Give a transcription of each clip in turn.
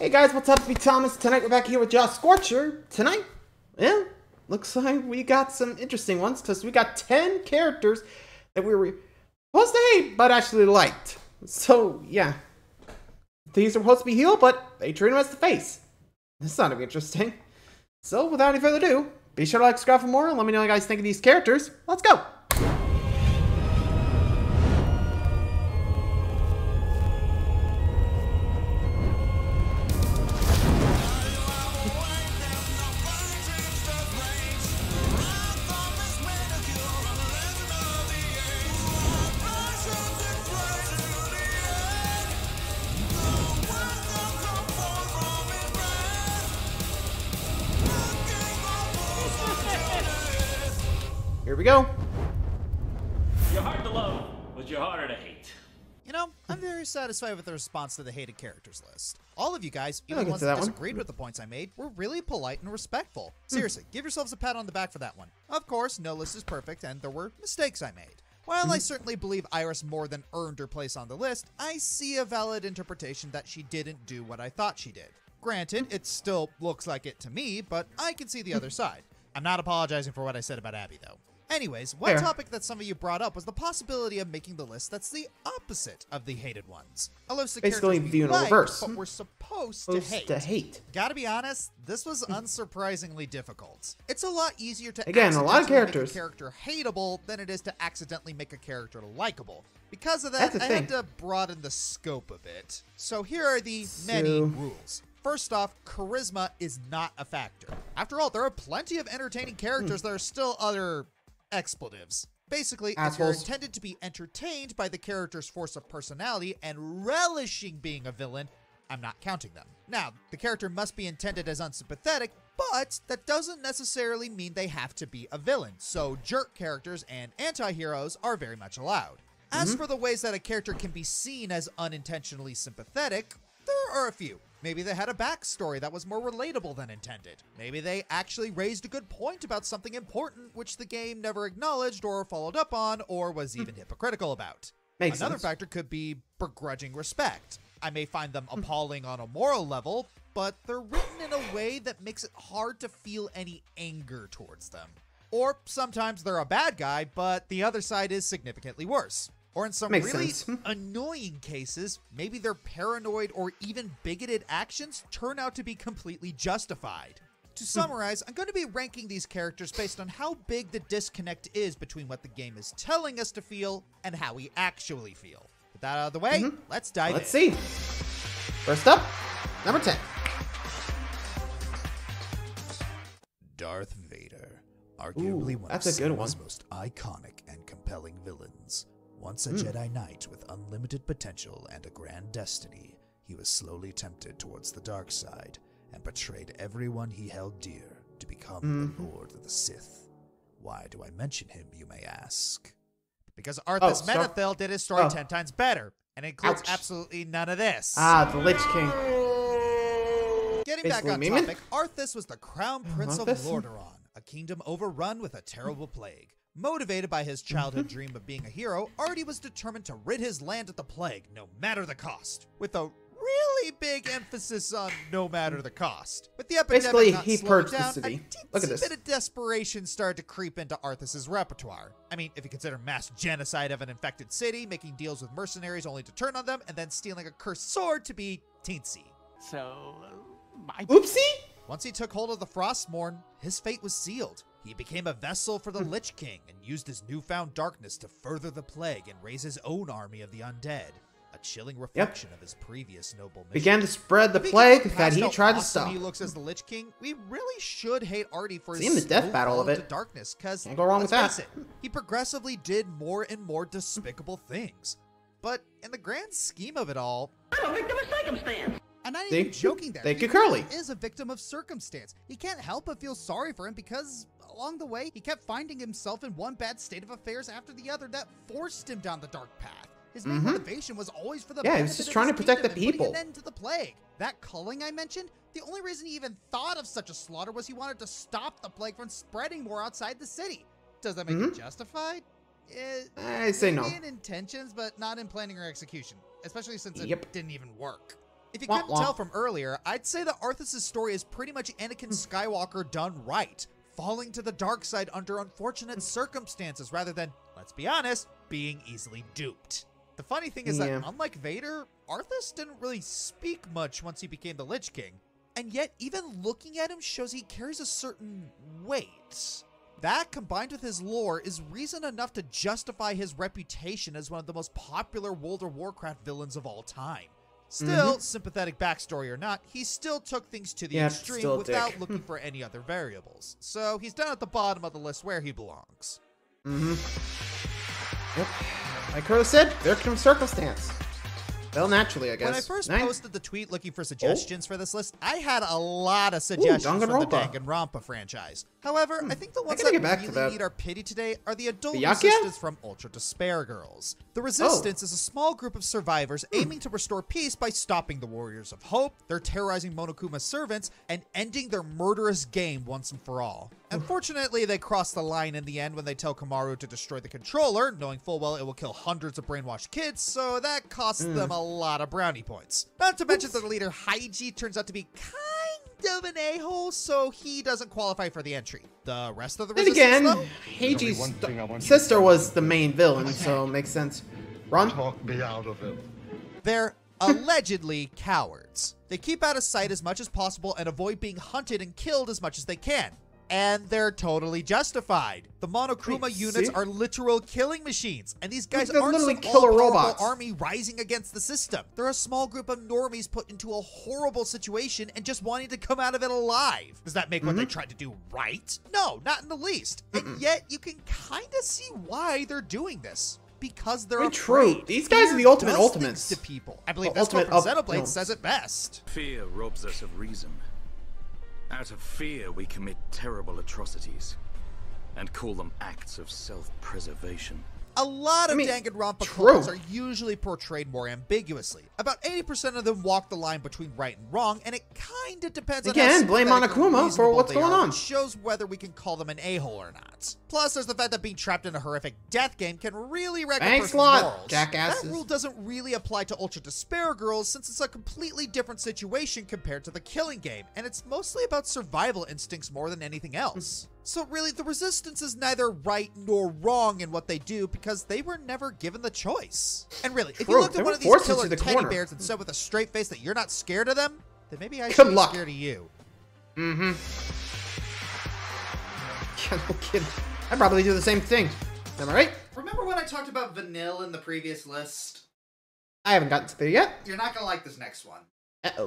Hey guys, what's up? It's me, Thomas. Tonight we're back here with Josh Scorcher. Tonight, yeah, looks like we got some interesting ones because we got 10 characters that we were supposed to hate but actually liked. So, yeah. These are supposed to be healed, but they treat them as the face. This ought to be interesting. So, without any further ado, be sure to like, subscribe for more, and let me know what you guys think of these characters. Let's go! Here we go. You're hard to love, but you're harder to hate. You know, I'm very satisfied with the response to the hated characters list. All of you guys, even the ones that disagreed with the points I made, were really polite and respectful. Seriously, give yourselves a pat on the back for that one. Of course, no list is perfect, and there were mistakes I made. While I certainly believe Iris more than earned her place on the list, I see a valid interpretation that she didn't do what I thought she did. Granted, it still looks like it to me, but I can see the other side. I'm not apologizing for what I said about Abby, though. Anyways, one topic that some of you brought up was the possibility of making the list that's the opposite of the hated ones. A list of Basically, characters we viewing reverse. but we're supposed to hate. Gotta be honest, this was unsurprisingly difficult. It's a lot easier to Again, a lot of accidentally characters. make a character hateable than it is to accidentally make a character likable. Because of that, I had to broaden the scope a bit. So here are the many rules. First off, charisma is not a factor. After all, there are plenty of entertaining characters that are still other expletives. Basically, if you're intended to be entertained by the character's force of personality and relishing being a villain, I'm not counting them. Now, the character must be intended as unsympathetic, but that doesn't necessarily mean they have to be a villain, so jerk characters and anti-heroes are very much allowed. As for the ways that a character can be seen as unintentionally sympathetic, there are a few. Maybe they had a backstory that was more relatable than intended. Maybe they actually raised a good point about something important which the game never acknowledged or followed up on or was even hypocritical about. Another factor could be begrudging respect. I may find them appalling on a moral level, but they're written in a way that makes it hard to feel any anger towards them. Or sometimes they're a bad guy, but the other side is significantly worse. Or in some really annoying cases, maybe their paranoid or even bigoted actions turn out to be completely justified. To summarize, I'm going to be ranking these characters based on how big the disconnect is between what the game is telling us to feel and how we actually feel. With that out of the way, let's dive in. Let's see. First up, number 10. Darth Vader. Arguably one of the most iconic and compelling villains. Once a Jedi Knight with unlimited potential and a grand destiny, he was slowly tempted towards the dark side and betrayed everyone he held dear to become the Lord of the Sith. Why do I mention him, you may ask? Because Arthas Menethil did his story 10 times better, and includes absolutely none of this. The Lich King. Getting back on topic, Arthas was the crown prince of Lordaeron, a kingdom overrun with a terrible plague. Motivated by his childhood dream of being a hero, Artie was determined to rid his land of the plague, no matter the cost. With a really big emphasis on no matter the cost. With the epidemic not slowing down, a bit of desperation started to creep into Arthas' repertoire. I mean, if you consider mass genocide of an infected city, making deals with mercenaries only to turn on them, and then stealing a cursed sword to be teensy. So, oopsie? Once he took hold of the Frostmourne, his fate was sealed. He became a vessel for the Lich King and used his newfound darkness to further the plague and raise his own army of the undead. A chilling reflection of his previous noble mission. Began to spread the plague that he tried to stop. He looks as the Lich King. We really should hate Artie for his the death battle of it. To darkness, because can't go wrong with that. He progressively did more and more despicable things. But in the grand scheme of it all, I'm a victim of circumstance. I'm not even joking there. Thank you, Curly. He is a victim of circumstance. He can't help but feel sorry for him because along the way, he kept finding himself in one bad state of affairs after the other that forced him down the dark path. His main motivation was always for the benefit he was just trying to protect the people. Putting an end to the plague. That culling I mentioned, the only reason he even thought of such a slaughter was he wanted to stop the plague from spreading more outside the city. Does that make it justified? I say no. In intentions, but not in planning or execution, especially since it didn't even work. If you couldn't tell from earlier, I'd say that Arthas' story is pretty much Anakin Skywalker done right, falling to the dark side under unfortunate circumstances rather than, let's be honest, being easily duped. The funny thing is that, unlike Vader, Arthas didn't really speak much once he became the Lich King, and yet even looking at him shows he carries a certain weight. That, combined with his lore, is reason enough to justify his reputation as one of the most popular World of Warcraft villains of all time. Still, sympathetic backstory or not, he still took things to the extreme without looking for any other variables. So he's down at the bottom of the list where he belongs. Yep. Like Crow said, victim circumstance. Well, naturally, I guess. When I first posted the tweet looking for suggestions for this list, I had a lot of suggestions from the Danganronpa franchise. However, I think the ones that really need our pity today are the adult resistance from Ultra Despair Girls. The Resistance is a small group of survivors aiming to restore peace by stopping the Warriors of Hope, they're terrorizing Monokuma's servants, and ending their murderous game once and for all. Unfortunately, they cross the line in the end when they tell Kamaru to destroy the controller, knowing full well it will kill hundreds of brainwashed kids, so that costs them a lot of brownie points. Not to mention that the leader Haiji turns out to be kind of an a-hole, so he doesn't qualify for the entry. The rest of the Resistance, though? Haiji's sister was the main villain, so it makes sense. Ron? Talk me out of it. They're allegedly cowards. They keep out of sight as much as possible and avoid being hunted and killed as much as they can. And they're totally justified. The Monokuma units are literal killing machines, and these guys aren't some all-powerful army rising against the system. They're a small group of normies put into a horrible situation and just wanting to come out of it alive. Does that make what they tried to do right? No, not in the least. And yet, you can kind of see why they're doing this. Because they're afraid. True. These guys are the ultimate ultimates to people. I believe Vesco from Xenoblade says it best. Fear robs us of reason. Out of fear, we commit terrible atrocities and call them acts of self-preservation. A lot of Danganronpa cults are usually portrayed more ambiguously. About 80% of them walk the line between right and wrong, and it kind of depends on how blame Monokuma for what's going on. Which shows whether we can call them an a-hole or not. Plus, there's the fact that being trapped in a horrific death game can really wreck a person's morals. Jackasses. That rule doesn't really apply to Ultra Despair Girls since it's a completely different situation compared to the killing game, and it's mostly about survival instincts more than anything else. So really, the Resistance is neither right nor wrong in what they do because they were never given the choice. And really, if you looked at one of these killer teddy bears and said with a straight face that you're not scared of them, then maybe I should be scared of you. Yeah, no kidding. I'd probably do the same thing. Am I right? Remember when I talked about vanilla in the previous list? I haven't gotten to there yet. You're not gonna like this next one.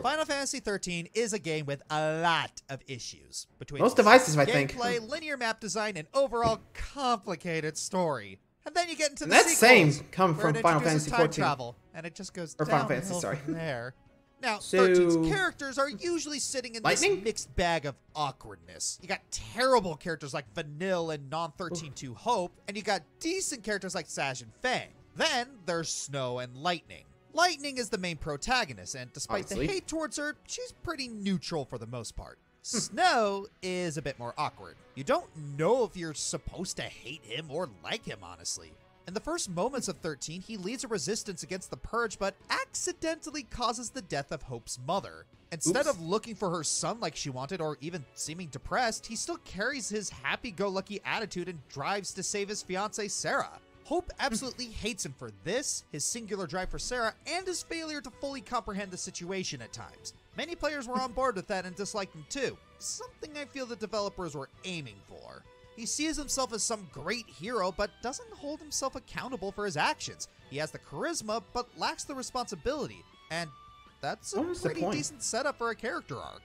Final Fantasy XIII is a game with a lot of issues between most devices, I think. Gameplay, linear map design, and overall complicated story. And then you get into the sequels, same come from Final Fantasy XIV. Travel, and it just goes Final Fantasy, from there. Now, 13's characters are usually sitting in this mixed bag of awkwardness. You got terrible characters like Vanille and non-13-2 Hope, and you got decent characters like Sash and Fang. Then there's Snow and Lightning. Lightning is the main protagonist, and despite the hate towards her, she's pretty neutral for the most part. Snow is a bit more awkward. You don't know if you're supposed to hate him or like him, honestly. In the first moments of 13, he leads a resistance against the Purge, but accidentally causes the death of Hope's mother. Instead of looking for her son like she wanted, or even seeming depressed, he still carries his happy-go-lucky attitude and drives to save his fiancée, Sarah. Hope absolutely hates him for this, his singular drive for Sarah, and his failure to fully comprehend the situation at times. Many players were on board with that and disliked him too, something I feel the developers were aiming for. He sees himself as some great hero, but doesn't hold himself accountable for his actions. He has the charisma, but lacks the responsibility, and that's a pretty decent setup for a character arc.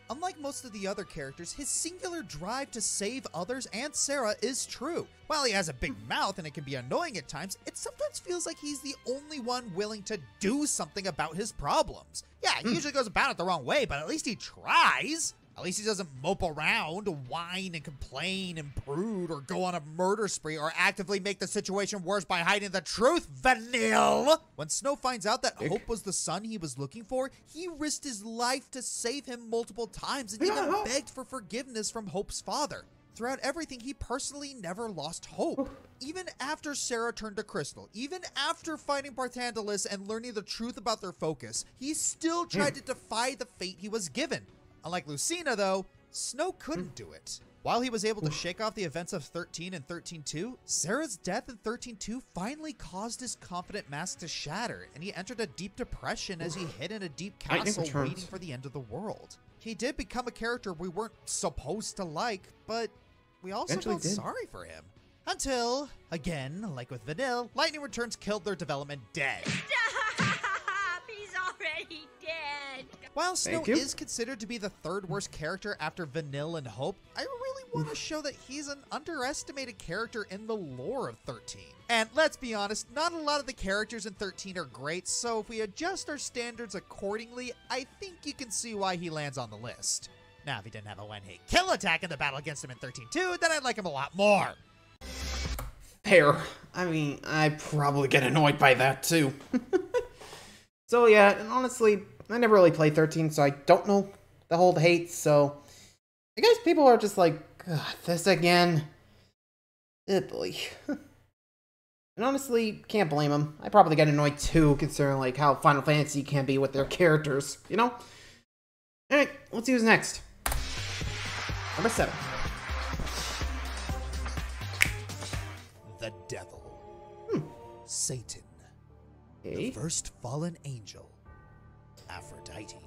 Unlike most of the other characters, his singular drive to save others and Sarah is true. While he has a big mouth and it can be annoying at times, it sometimes feels like he's the only one willing to do something about his problems. Yeah, he usually goes about it the wrong way, but at least he tries. At least he doesn't mope around, whine and complain and brood, or go on a murder spree, or actively make the situation worse by hiding the truth, Vanille! When Snow finds out that Hope was the son he was looking for, he risked his life to save him multiple times and even begged for forgiveness from Hope's father. throughout everything, he personally never lost hope. Even after Sarah turned to Crystal, even after fighting Barthandelus and learning the truth about their focus, he still tried to defy the fate he was given. Unlike Lucina, though, Snow couldn't do it. While he was able to shake off the events of 13 and 13-2, Sarah's death in 13-2 finally caused his confident mask to shatter, and he entered a deep depression as he hid in a deep castle waiting for the end of the world. He did become a character we weren't supposed to like, but we also felt sorry for him. Until, again, like with Vanille, Lightning Returns killed their development dead. He's already dead. While Snow is considered to be the third worst character after Vanille and Hope, I really want to show that he's an underestimated character in the lore of 13. And let's be honest, not a lot of the characters in 13 are great, so if we adjust our standards accordingly, I think you can see why he lands on the list. Now, if he didn't have a one-hit kill attack in the battle against him in 13-2, then I'd like him a lot more. Fair. I mean, I probably get annoyed by that too. So yeah, and honestly, I never really played 13, so I don't know the whole hate, so I guess people are just like, this again. Oh boy. And honestly, can't blame them. I probably get annoyed too, considering like how Final Fantasy can be with their characters, you know? Alright, let's see who's next. Number 7. The Devil. Satan. Okay. The first fallen angel. Aphrodite.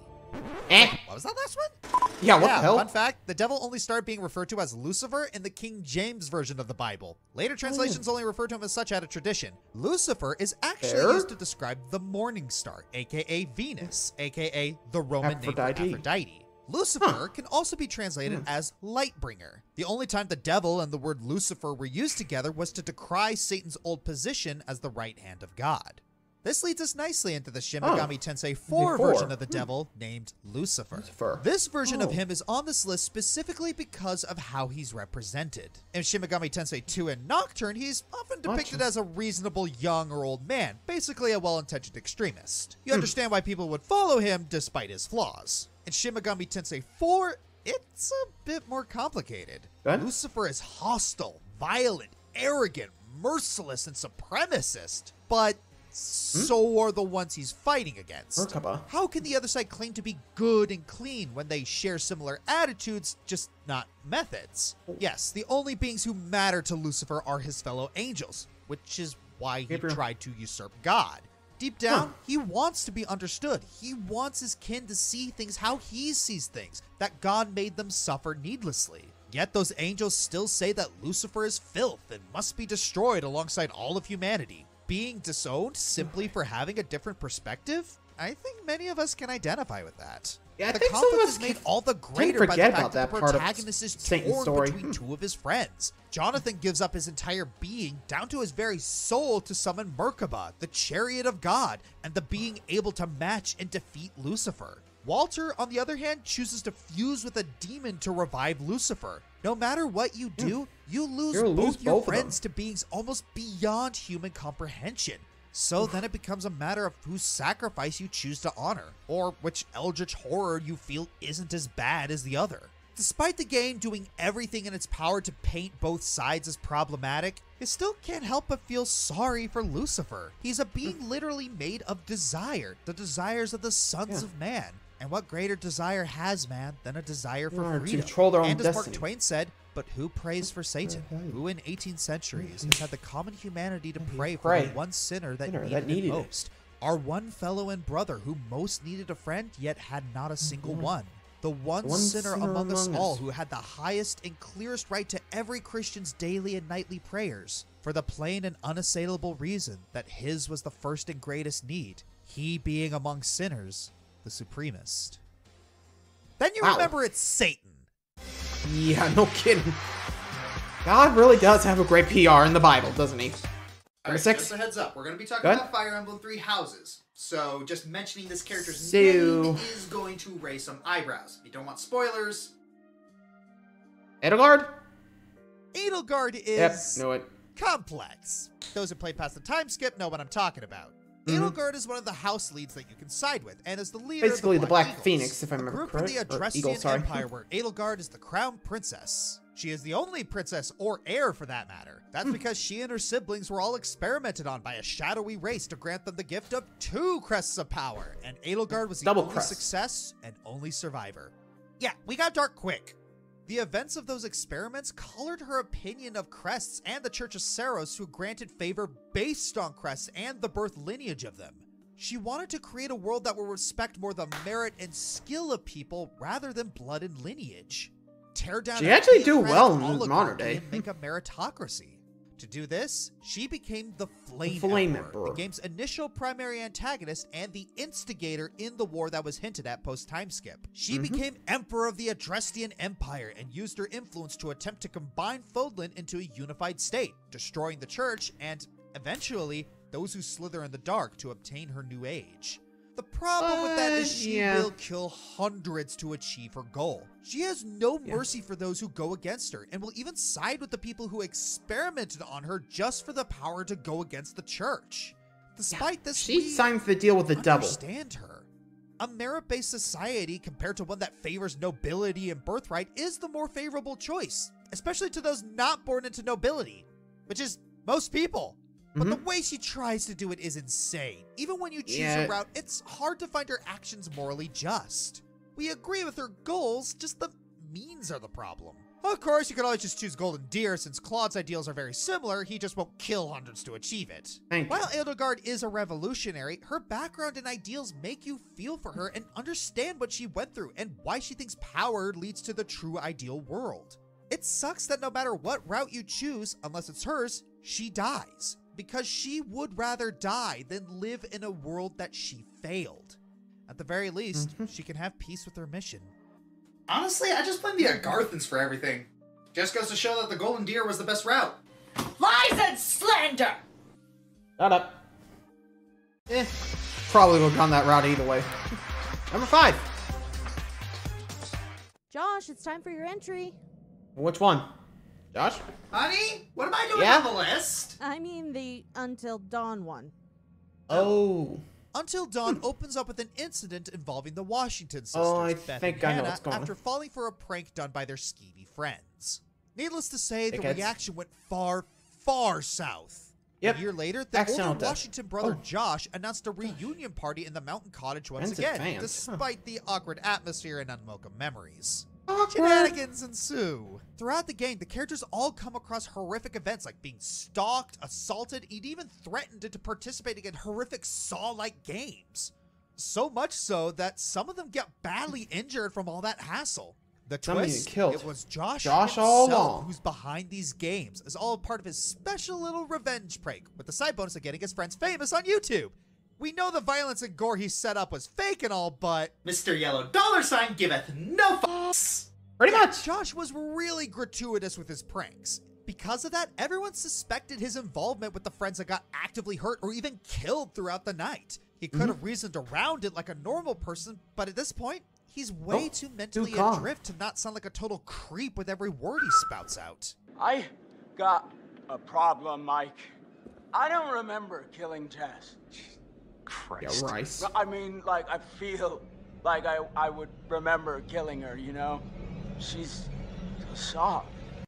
What was that last one? Yeah, what the hell? Fun fact, the devil only started being referred to as Lucifer in the King James version of the Bible. Later translations only refer to him as such out of tradition. Lucifer is actually used to describe the morning star, aka Venus, aka the Roman name for Aphrodite. Lucifer can also be translated as Lightbringer. The only time the devil and the word Lucifer were used together was to decry Satan's old position as the right hand of God. This leads us nicely into the Shin Megami Tensei 4 version of the devil named Lucifer. This version of him is on this list specifically because of how he's represented. In Shin Megami Tensei 2 and Nocturne, he's often depicted as a reasonable young or old man, basically a well-intentioned extremist. You understand why people would follow him despite his flaws. In Shin Megami Tensei 4, it's a bit more complicated. Lucifer is hostile, violent, arrogant, merciless, and supremacist, but so are the ones he's fighting against. How can the other side claim to be good and clean when they share similar attitudes, just not methods? Yes, the only beings who matter to Lucifer are his fellow angels, which is why he tried to usurp God. Deep down, he wants to be understood. He wants his kin to see things how he sees things, that God made them suffer needlessly. Yet those angels still say that Lucifer is filth and must be destroyed alongside all of humanity. Being disowned simply for having a different perspective? I think many of us can identify with that. Yeah, the conflict is made all the greater by the fact that the protagonist is torn between two of his friends. Jonathan gives up his entire being, down to his very soul, to summon Merkaba, the chariot of God, and the being able to match and defeat Lucifer. Walter, on the other hand, chooses to fuse with a demon to revive Lucifer. No matter what you do, you lose both your friends to beings almost beyond human comprehension. So then it becomes a matter of whose sacrifice you choose to honor, or which eldritch horror you feel isn't as bad as the other. Despite the game doing everything in its power to paint both sides as problematic, it still can't help but feel sorry for Lucifer. He's a being literally made of desire, the desires of the sons of man. And what greater desire has man than a desire for freedom? And as Mark Twain said, but who prays for Satan? Who in 18 centuries has had the common humanity to pray for the one sinner that needed it most? Our one fellow and brother who most needed a friend yet had not a single one. The one sinner among us all who had the highest and clearest right to every Christian's daily and nightly prayers, for the plain and unassailable reason that his was the first and greatest need, he being among sinners the supremest. Then you remember it's Satan. Yeah, no kidding. God really does have a great PR in the Bible, doesn't he? Alright, just a heads up. We're going to be talking about Fire Emblem 3 Houses. So, just mentioning this character's name is going to raise some eyebrows. If you don't want spoilers... Edelgard? Edelgard is... complex. Those who played past the time skip know what I'm talking about. Edelgard is one of the house leads that you can side with, and is the leader basically of the Black Phoenix, if I remember correctly. A group from the Adrestian Empire, where Edelgard is the crown princess. She is the only princess or heir for that matter. That's because she and her siblings were all experimented on by a shadowy race to grant them the gift of 2 crests of power, and Edelgard was the only success and only survivor. Yeah, we got dark quick. The events of those experiments colored her opinion of crests and the Church of Saros, who granted favor based on crests and the birth lineage of them. She wanted to create a world that will respect more the merit and skill of people rather than blood and lineage. Tear down. She actually do well in modern day. And make a meritocracy. To do this, she became the Flame Emperor, the game's initial primary antagonist and the instigator in the war that was hinted at post-time skip. She became Emperor of the Adrestian Empire and used her influence to attempt to combine Fodlan into a unified state, destroying the church and, eventually, those who slither in the dark to obtain her new age. The problem with that is she will kill hundreds to achieve her goal. She has no mercy for those who go against her and will even side with the people who experimented on her just for the power to go against the church. Despite this, she signs the deal with the devil. Understand her. A merit-based society compared to one that favors nobility and birthright is the more favorable choice, especially to those not born into nobility, which is most people. But the way she tries to do it is insane. Even when you choose a route, it's hard to find her actions morally just. We agree with her goals, just the means are the problem. Of course, you could always just choose Golden Deer, since Claude's ideals are very similar, he just won't kill hundreds to achieve it. While Edelgard is a revolutionary, her background and ideals make you feel for her and understand what she went through and why she thinks power leads to the true ideal world. It sucks that no matter what route you choose, unless it's hers, she dies. Because she would rather die than live in a world that she failed. At the very least, she can have peace with her mission. Honestly, I just blame the Agarthans for everything. Just goes to show that the Golden Deer was the best route. Lies and slander! Shut up. Probably would have gone that route either way. Number 5. Josh, it's time for your entry. Which one? Josh? Honey, what am I doing on the list? I mean the Until Dawn one. Oh. Until Dawn opens up with an incident involving the Washington sisters, I Beth think and I know Hannah, what's going on. after falling for a prank done by their skeevy friends. Needless to say, the reaction went far, far south. A year later, the older Washington brother Josh announced a reunion party in the mountain cottage once again, despite the awkward atmosphere and unwelcome memories. Shenanigans ensue. Throughout the game, the characters all come across horrific events like being stalked, assaulted, and even threatened into participating in horrific Saw-like games. So much so that some of them get badly injured from all that hassle. The twist, it was Josh all along who's behind these games, as all part of his special little revenge prank, with the side bonus of getting his friends famous on YouTube. We know the violence and gore he set up was fake and all, but Mr. Yellow $sign giveth no fucks. Pretty much. Josh was really gratuitous with his pranks. Because of that, everyone suspected his involvement with the friends that got actively hurt or even killed throughout the night. He could have reasoned around it like a normal person, but at this point, he's way too mentally adrift to not sound like a total creep with every word he spouts out. I got a problem, Mike. I don't remember killing Jess. Christ. Yeah, Rice. I mean, like, I feel like I would remember killing her, you know? She's so soft.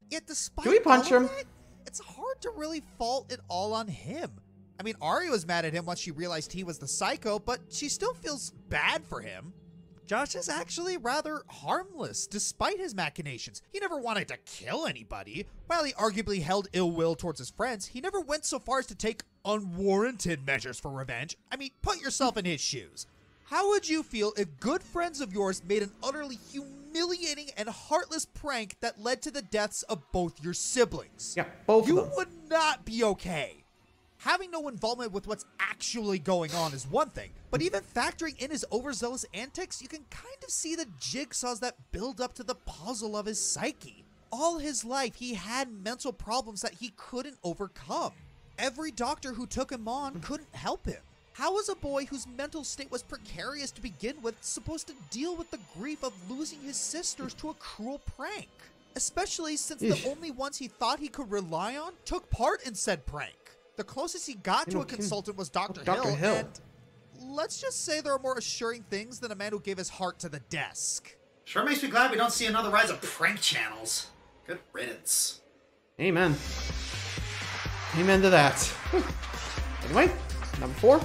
Yet despite Can we punch him? That, it's hard to really fault it all on him. I mean, Ari was mad at him once she realized he was the psycho, but she still feels bad for him. Josh is actually rather harmless, despite his machinations. He never wanted to kill anybody. While he arguably held ill will towards his friends, he never went so far as to take unwarranted measures for revenge. I mean, put yourself in his shoes. How would you feel if good friends of yours made an utterly humiliating and heartless prank that led to the deaths of both your siblings? Yeah, both of them. You would not be okay. Having no involvement with what's actually going on is one thing, but even factoring in his overzealous antics, you can kind of see the jigsaws that build up to the puzzle of his psyche. All his life, he had mental problems that he couldn't overcome. Every doctor who took him on couldn't help him. How was a boy whose mental state was precarious to begin with supposed to deal with the grief of losing his sisters to a cruel prank? Especially since the only ones he thought he could rely on took part in said prank. The closest he got to a consultant was Dr. Hill, and let's just say there are more assuring things than a man who gave his heart to the desk. Sure makes me glad we don't see another rise of prank channels. Good riddance. Amen. Amen to that. Whew. Anyway, number 4.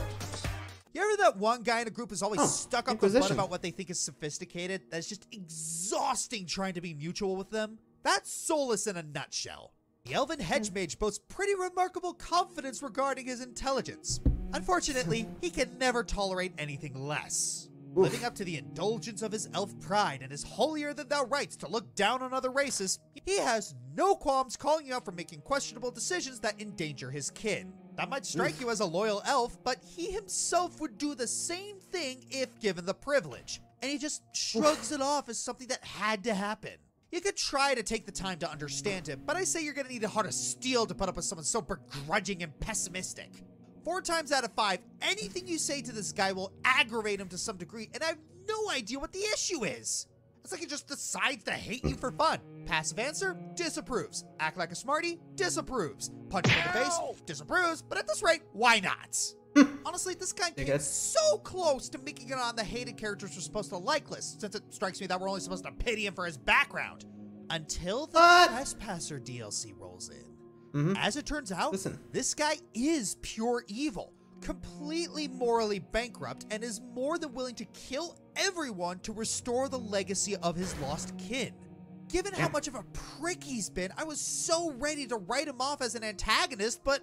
You ever that one guy in a group is always stuck up the butt Inquisition. about what they think is sophisticated? That's just exhausting trying to be mutual with them. That's Solus in a nutshell. The Elven Mage boasts pretty remarkable confidence regarding his intelligence. Unfortunately, he can never tolerate anything less. Living up to the indulgence of his elf pride and his holier-than-thou rights to look down on other races, he has no qualms calling you out for making questionable decisions that endanger his kin. That might strike you as a loyal elf, but he himself would do the same thing if given the privilege. And he just shrugs it off as something that had to happen. You could try to take the time to understand him, but I say you're gonna need a heart of steel to put up with someone so begrudging and pessimistic. 4 times out of 5, anything you say to this guy will aggravate him to some degree, and I have no idea what the issue is. It's like he just decides to hate you for fun. Passive answer, disapproves. Act like a smarty, disapproves. Punch him in the face, disapproves. But at this rate, why not? Honestly, this guy came so close to making it on the hated characters we're supposed to like list, since it strikes me that we're only supposed to pity him for his background. Until the Trespasser DLC rolls in. As it turns out, this guy is pure evil, completely morally bankrupt, and is more than willing to kill everyone to restore the legacy of his lost kin. Given how much of a prick he's been, I was so ready to write him off as an antagonist, but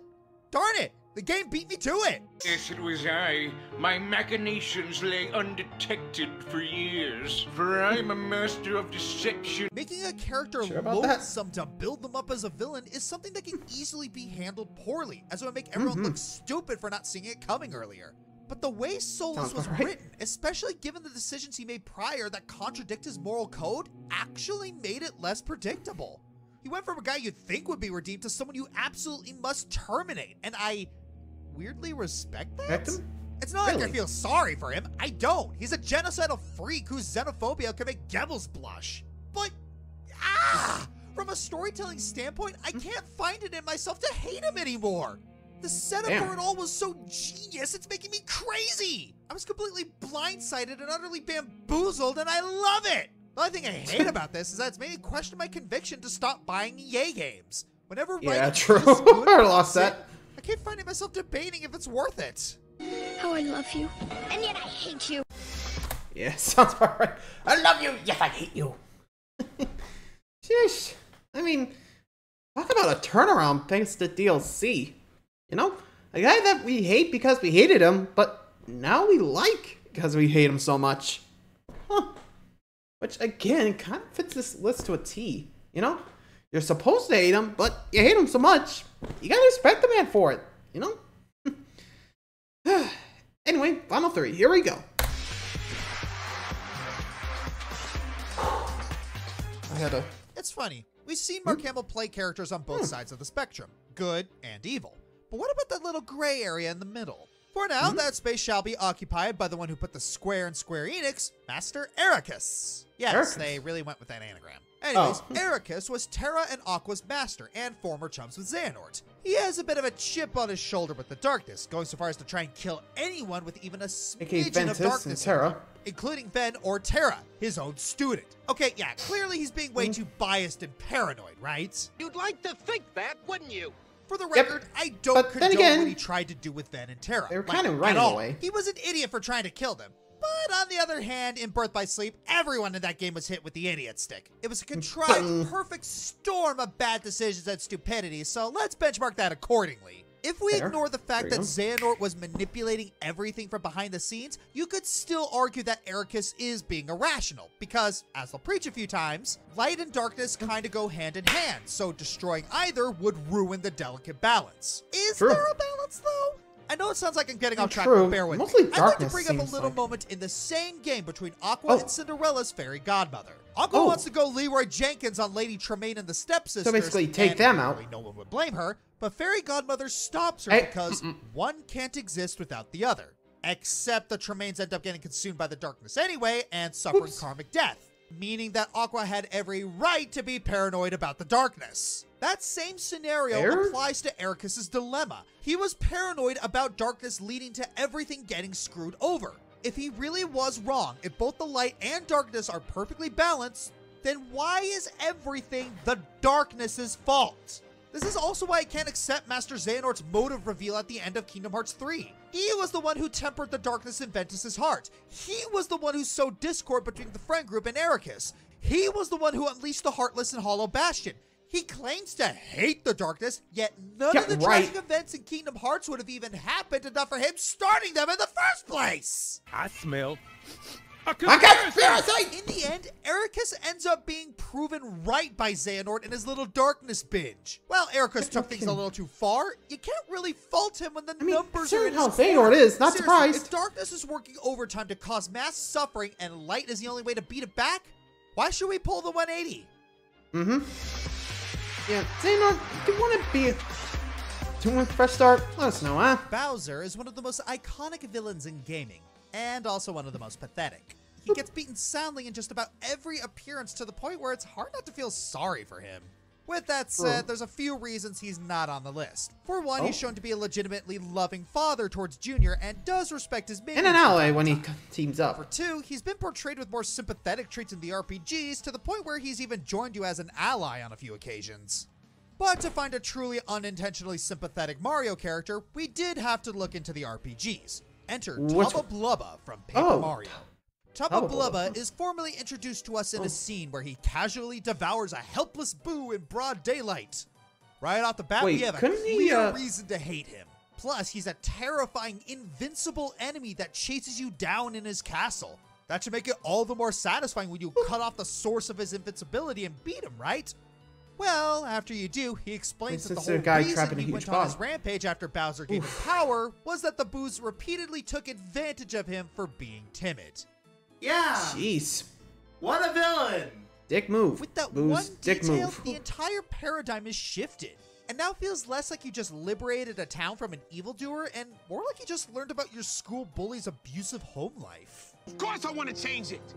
darn it, the game beat me to it. Yes, it was I. My machinations lay undetected for years, for I'm a master of deception. Making a character loathsome to build them up as a villain is something that can easily be handled poorly, as it would make everyone look stupid for not seeing it coming earlier. But the way Solus was written, especially given the decisions he made prior that contradict his moral code, actually made it less predictable. He went from a guy you'd think would be redeemed to someone you absolutely must terminate, and I weirdly respect that. It's not like I feel sorry for him. I don't. He's a genocidal freak whose xenophobia can make Goebbels blush. But, from a storytelling standpoint, I can't find it in myself to hate him anymore. The setup for it all was so genius, it's making me crazy. I was completely blindsided and utterly bamboozled, and I love it. The only thing I hate about this is that it's made me question my conviction to stop buying EA games. Whenever true. I lost that. I keep finding myself debating if it's worth it. Oh, I love you, and yet I hate you. Yeah, sounds about right. I love you, yet I hate you. Sheesh. I mean, talk about a turnaround thanks to DLC. You know, a guy that we hate because we hated him, but now we like because we hate him so much. Huh. Which, again, kind of fits this list to a T. You know? You're supposed to hate him, but you hate him so much, you gotta respect the man for it. You know? Anyway, final 3. Here we go. It's funny. We've seen Mark Hamill play characters on both sides of the spectrum, good and evil. But what about that little gray area in the middle? For now, that space shall be occupied by the one who put the square in Square Enix, Master Ericus. Yes, they really went with that anagram. Anyways, Ericus was Terra and Aqua's master and former chums with Xehanort. He has a bit of a chip on his shoulder with the darkness, going so far as to try and kill anyone with even a smidgen of darkness, including Ven or Terra, his own student. Okay, yeah, clearly he's being way too biased and paranoid, right? You'd like to think that, wouldn't you? For the record, I don't condone what he tried to do with Ven and Terra. They were kind of right in a way. He was an idiot for trying to kill them. But on the other hand, in Birth by Sleep, everyone in that game was hit with the idiot stick. It was a contrived, perfect storm of bad decisions and stupidity, so let's benchmark that accordingly. If we ignore the fact that Xehanort was manipulating everything from behind the scenes, you could still argue that Ericus is being irrational, because, as I'll preach a few times, light and darkness kind of go hand in hand, so destroying either would ruin the delicate balance. Is there a balance, though? I know it sounds like I'm getting off track, but bear with me. I'd like to bring up a little moment in the same game between Aqua and Cinderella's fairy godmother. Aqua wants to go Leroy Jenkins on Lady Tremaine and the Stepsisters. So basically take them out. No one would blame her, but fairy godmother stops her because one can't exist without the other. Except the Tremaines end up getting consumed by the darkness anyway and suffering karmic death. Meaning that Aqua had every right to be paranoid about the darkness. That same scenario applies to Ericus's dilemma. He was paranoid about darkness leading to everything getting screwed over. If he really was wrong, if both the light and darkness are perfectly balanced, then why is everything the Darkness's fault? This is also why I can't accept Master Xehanort's motive reveal at the end of Kingdom Hearts 3. He was the one who tempered the darkness in Ventus's heart. He was the one who sowed discord between the friend group and Ericus. He was the one who unleashed the Heartless in Hollow Bastion. He claims to hate the darkness, yet none of the tragic events in Kingdom Hearts would have even happened enough for him starting them in the first place. I smell a conspiracy! In the end, Ericus ends up being proven right by Xehanort in his little darkness binge. While Ericus took things a little too far, you can't really fault him when the numbers are in his Xehanort is, not surprised. If darkness is working overtime to cause mass suffering and light is the only way to beat it back, why should we pull the 180? Yeah, Xehanort, if you want to be doing a fresh start, let us know, huh? Bowser is one of the most iconic villains in gaming, and also one of the most pathetic. He gets beaten soundly in just about every appearance to the point where it's hard not to feel sorry for him. With that said, there's a few reasons he's not on the list. For one, he's shown to be a legitimately loving father towards Junior and does respect his minions. And an ally when he teams up. For two, he's been portrayed with more sympathetic traits in the RPGs to the point where he's even joined you as an ally on a few occasions. But to find a truly unintentionally sympathetic Mario character, we did have to look into the RPGs. Enter Tubba Blubba from Paper Mario. Tubba Blubba is formally introduced to us in a scene where he casually devours a helpless Boo in broad daylight. Right off the bat, we have a clear reason to hate him. Plus, he's a terrifying, invincible enemy that chases you down in his castle. That should make it all the more satisfying when you cut off the source of his invincibility and beat him, right? Well, after you do, he explains that the whole reason he went on his rampage after Bowser gained his power was that the Boos repeatedly took advantage of him for being timid. Yeah! Jeez. What a villain! Dick move. With that one detail, the entire paradigm is shifted. And now feels less like you just liberated a town from an evildoer and more like you just learned about your school bully's abusive home life. Of course I want to change it!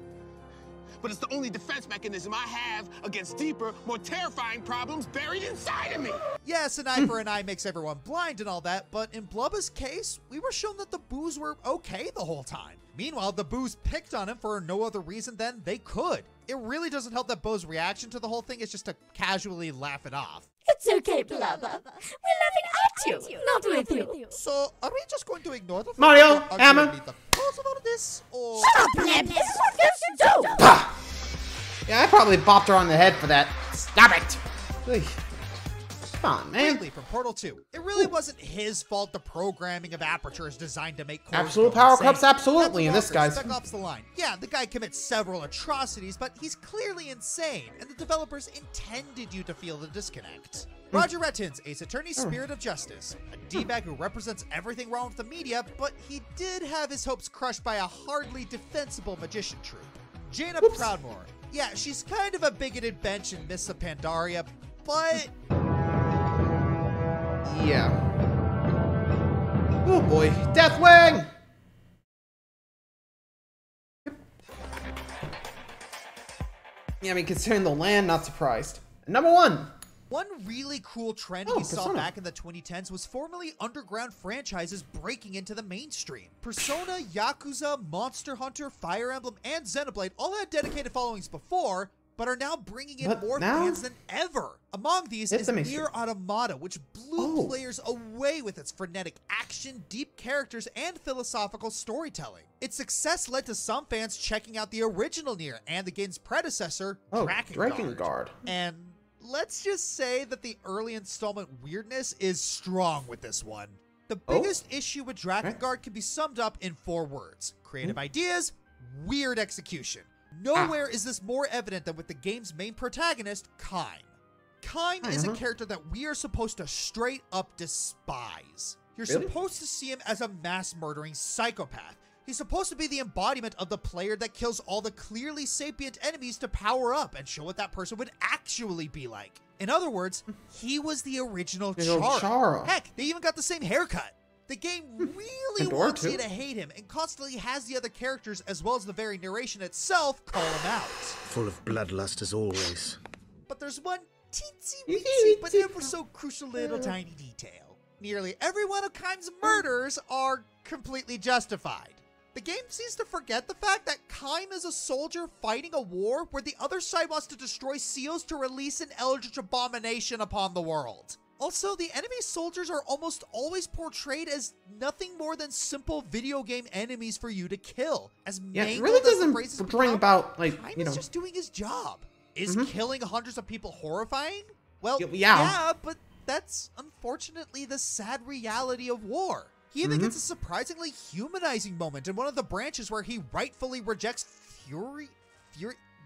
But it's the only defense mechanism I have against deeper, more terrifying problems buried inside of me! Yes, an eye for an eye makes everyone blind and all that, but in Blubba's case, we were shown that the Boos were okay the whole time. Meanwhile, the Boos picked on him for no other reason than they could. It really doesn't help that Bo's reaction to the whole thing is just to casually laugh it off. It's okay, Blubba. We're laughing at you, not with you. So, are we just going to ignore the Mario, Emma? The cause of all of this, or... Shut up, Pleb! This is what you do! Yeah, I probably bopped her on the head for that. Stop it! Come on, man. Quickly from Portal 2. It really wasn't his fault the programming of Aperture is designed to make absolute power cups, absolutely, in this guy's. Spec Ops the line. Yeah, the guy commits several atrocities, but he's clearly insane, and the developers intended you to feel the disconnect. Roger Retton's Ace Attorney's Spirit of Justice. A D-bag who represents everything wrong with the media, but he did have his hopes crushed by a hardly defensible magician troupe. Jaina Proudmoore. Yeah, she's kind of a bigoted bench in Mists of Pandaria, but... yeah. Oh boy, Deathwing! Yeah, I mean, considering the land, not surprised. Number one. One really cool trend we saw back in the 2010s was formerly underground franchises breaking into the mainstream. Persona, Yakuza, Monster Hunter, Fire Emblem, and Xenoblade all had dedicated followings before, but are now bringing in more fans than ever. Among these is Nier Automata, which blew players away with its frenetic action, deep characters, and philosophical storytelling. Its success led to some fans checking out the original Nier and the game's predecessor, Drakengard. And let's just say that the early installment weirdness is strong with this one. The biggest issue with Drakengard can be summed up in 4 words. Creative ideas, weird execution. Nowhere is this more evident than with the game's main protagonist, Kain. Kain is a character that we are supposed to straight up despise. You're supposed to see him as a mass-murdering psychopath. He's supposed to be the embodiment of the player that kills all the clearly sapient enemies to power up and show what that person would actually be like. In other words, he was the original Chara. Heck, they even got the same haircut. The game really wants you to hate him and constantly has the other characters as well as the very narration itself call him out. Full of bloodlust as always. But there's one teensy-weensy but ever so crucial little tiny detail. Nearly every one of Kain's murders are completely justified. The game seems to forget the fact that Kaim is a soldier fighting a war where the other side wants to destroy seals to release an eldritch abomination upon the world. Also, the enemy soldiers are almost always portrayed as nothing more than simple video game enemies for you to kill. As it really doesn't bring about, like, Kaim is just doing his job. Is killing hundreds of people horrifying? Well, yeah. Yeah, but that's unfortunately the sad reality of war. He even gets a surprisingly humanizing moment in one of the branches where he rightfully rejects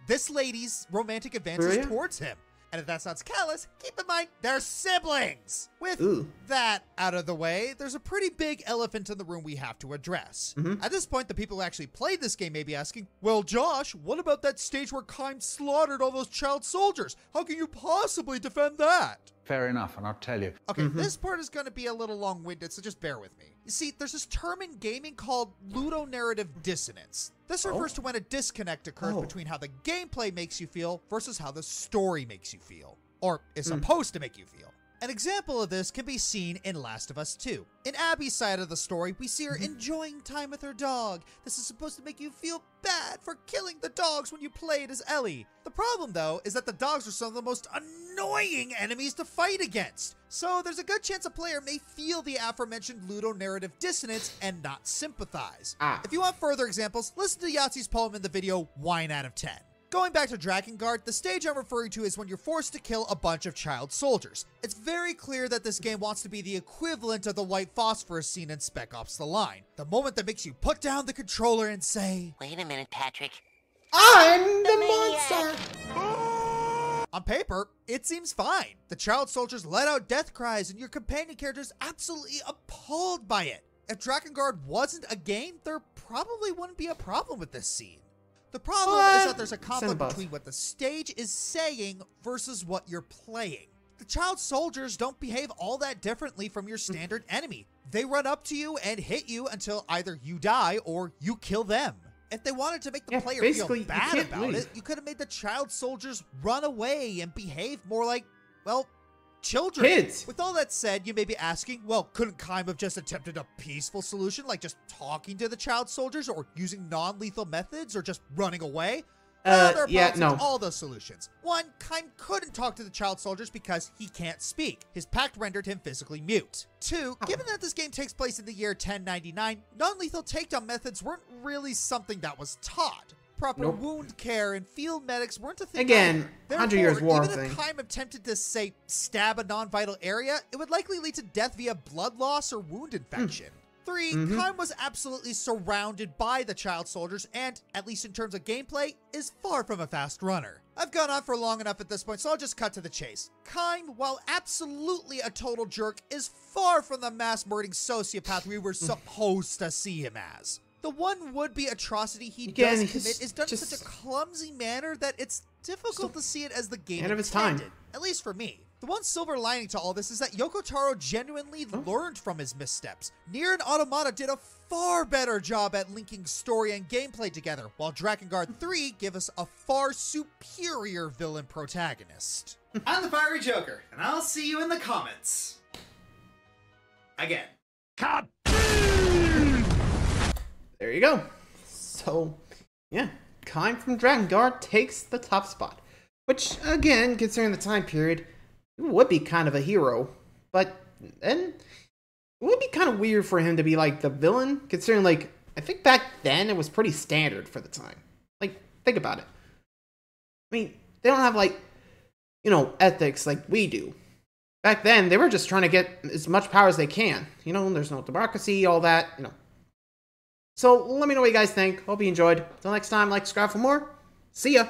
this lady's romantic advances towards him. And if that sounds callous, keep in mind, they're siblings! With that out of the way, there's a pretty big elephant in the room we have to address. At this point, the people who actually played this game may be asking, well, Josh, what about that stage where Kaim slaughtered all those child soldiers? How can you possibly defend that? Fair enough, and I'll tell you. Okay, this part is going to be a little long-winded, so just bear with me. You see, there's this term in gaming called ludonarrative dissonance. This refers to when a disconnect occurs between how the gameplay makes you feel versus how the story makes you feel, or is supposed to make you feel. An example of this can be seen in Last of Us 2. In Abby's side of the story, we see her enjoying time with her dog. This is supposed to make you feel bad for killing the dogs when you played as Ellie. The problem, though, is that the dogs are some of the most annoying enemies to fight against. So there's a good chance a player may feel the aforementioned ludonarrative dissonance and not sympathize. If you want further examples, listen to Yahtzee's poem in the video 9 out of 10. Going back to Drakengard, the stage I'm referring to is when you're forced to kill a bunch of child soldiers. It's very clear that this game wants to be the equivalent of the white phosphorus scene in Spec Ops: The Line. The moment that makes you put down the controller and say, wait a minute, Patrick. I'm the monster! On paper, it seems fine. The child soldiers let out death cries and your companion character is absolutely appalled by it. If Drakengard wasn't a game, there probably wouldn't be a problem with this scene. The problem is that there's a conflict between what the stage is saying versus what you're playing. The child soldiers don't behave all that differently from your standard enemy. They run up to you and hit you until either you die or you kill them. If they wanted to make the player feel bad about it, you could have made the child soldiers run away and behave more like, well, children. Kids. With all that said, you may be asking, well, couldn't Kaim have just attempted a peaceful solution, like just talking to the child soldiers or using non-lethal methods or just running away? There are all those solutions. One, Kaim couldn't talk to the child soldiers because he can't speak. His pact rendered him physically mute. Two, given that this game takes place in the year 1099, non-lethal takedown methods weren't really something that was taught. Proper wound care and field medics weren't a thing. Again, 100 Years War even if Kaim attempted to, say, stab a non-vital area, it would likely lead to death via blood loss or wound infection. Three, Kaim was absolutely surrounded by the child soldiers and, at least in terms of gameplay, is far from a fast runner. I've gone on for long enough at this point, so I'll just cut to the chase. Kaim, while absolutely a total jerk, is far from the mass-murdering sociopath we were supposed to see him as. The one would-be atrocity he does commit is done in such a clumsy manner that it's difficult to see it as the game intended, at least for me. The one silver lining to all this is that Yoko Taro genuinely learned from his missteps. Nier and Automata did a far better job at linking story and gameplay together, while Drakengard 3 give us a far superior villain protagonist. I'm the Fiery Joker, and I'll see you in the comments. Again. Cut! There you go. So, yeah, Kaim from Drakengard takes the top spot. Which, again, considering the time period, would be kind of a hero. But then, it would be kind of weird for him to be, like, the villain, considering, like, I think back then it was pretty standard for the time. Like, think about it. I mean, they don't have, like, you know, ethics like we do. Back then, they were just trying to get as much power as they can. You know, there's no democracy, all that, you know. So, let me know what you guys think. Hope you enjoyed. Until next time, like, subscribe for more. See ya!